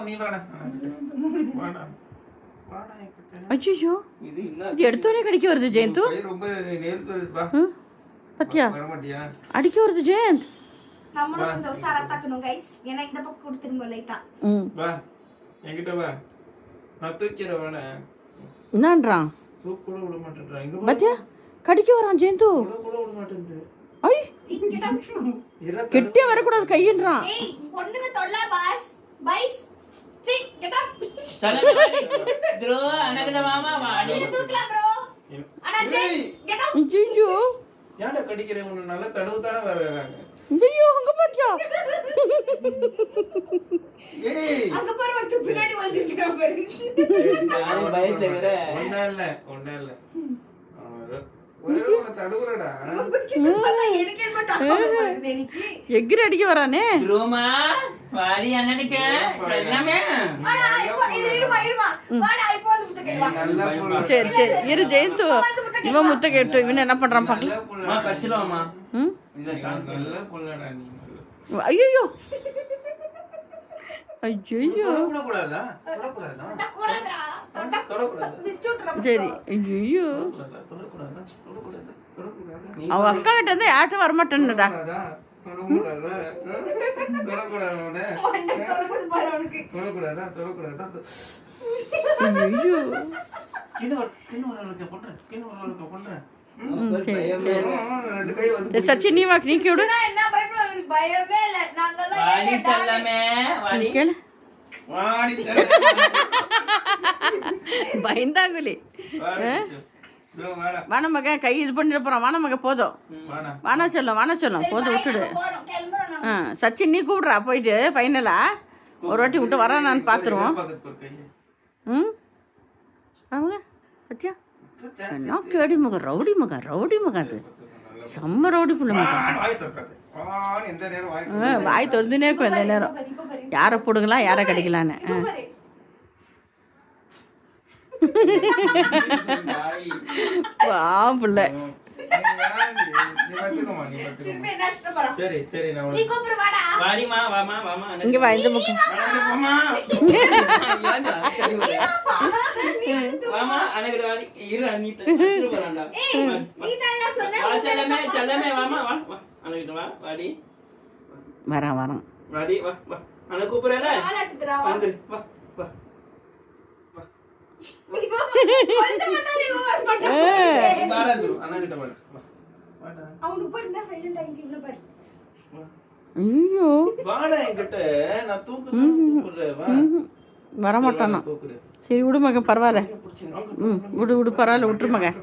நீ வாடா வாடா வாடா என்கிட்ட. ஐயோ இது என்ன இது எடுத்தோடனே கடிக்க வருது ஜெயந்த். கை ரொம்ப நேர்த்து வருதுப்பா. பத்தியா வர மாட்டியா? அடிக்க வருது ஜெயந்த். நம்மளும் கொஞ்சம் உசாரா தாக்கணும் கைஸ். ஏன்னா இந்த பக்கம் கொடுத்துருங்க லைட்டா. வா என்கிட்ட வா. நான் தூக்கிறேன் வேணா. என்னன்றான்? தூக்க கூட விட மாட்டேன்றான். இங்க பத்தியா கடிக்க வரான் ஜெயந்த். கூட விட மாட்டேங்குது. ஐ கிட்டே வரக்கூடாது கையின்றான். ஏய் பொண்ணுங்க தொல்ல பாஸ் பைஸ் சி கெட் அப். चलो वाडी த்ரோ அனகத மாமா வாடி தூக்கலாம் bro. அண்ணா ஜெய் கெட் அப். ஐயோ ஏன்டா கடிக்கிறேன்? உன்னை நல்லா தடவு தானே வர்றாங்க. ஐயோ அங்க பாத்தியா? ஏய் அங்க பாரு ஒருத்தர் பின்னாடி வந்துருக்கான் பாரு. நான் பயத்துல வேற ஒண்ணே இல்ல ஒரே ஒரு தடவுறடா. எனக்கு என்ன டாக்டர் வருது எனக்கு. எகிரி அடிக்க வரானே. த்ரோமா வாடி அனகட்ட செல்லமே வாடா இப்போ இருமா வாடா இப்போ வந்து முத்த கேளுவா. சரி சரி இரு ஜெயந்த். இவன் முத்த கேட்டு இவன் என்ன பண்றான் பாக்கலாம். மா கடிச்சிடுவாமா. இல்ல சான்ஸ் நல்ல புள்ளடா நீ. ஐயோ ஐயோ தொடக்கூடாதா? சரி ஐயோ தொடக்கூடாதா? அவ அக்கா கிட்ட இருந்து யார்ட்டும் வரமாட்டேன்னுடா. ஐயோ சச்சி நீ வாக்கு நீ கேடு. என்ன பயப்பட பயமே இல்ல. வாடி நாங்கலாம் செல்லமே வாடி கேளு வாடி பயந்தாங்குலி. வாடா வான மகன் கை இது பண்ணிட போறான். வான மகன் போதும். வாடா வானா சொல்லும் போதும் விட்டுடு. போறோம் கிளம்பறோம் நம்ம. சச்சின் நீ கூப்பிடுறா போயிட்டு ஃபைனலா ஒரு வாட்டி விட்டு வரானான்னு பாத்துருவோம். ம் அவங்க பத்தியா என்ன கேடி மகன் ரவுடி மகன் அது செம்ம ரவுடி புள்ள மகன். வாய் தொடுதுனே இருக்கும் இந்த நேரம். யாரை போடுங்களா யாரை கிடைக்கலான்னு. புள்ள திருப்பி என்ன அடிச்சிட்டு போறோம். சரி சரி நான் நீ கூப்பிடு வாடா. வாடிமா வாமா வாமா இங்க வா இந்த பக்கம். வாமா அனகட வாடி இரு நீ தச்சிரு போறடா. நீ தான சொன்ன. வா செல்லமே வாமா வா அனகட வா வாடி வரான் வாடி வா வா அன கூப்பிடுறல ஆளட்டுறா. வந்து வா வா இப்போ கொல்ல வந்தாலே ஓவர் பண்ணு. வாடா து அண்ணகிட்ட வாடா வாடா. அவனுக்கு பண்ணா சைலண்ட் ஆயிச்சு உள்ள பாரு. ஐயோ வாடா என்கிட்ட நான் தூக்குறேன் வா. வரமாட்டானா. தூக்குறேன் சரி விடு மகன் பரவாயில்ல. புடிச்சு விடு பரவாயில்ல விட்டுரு மகன்.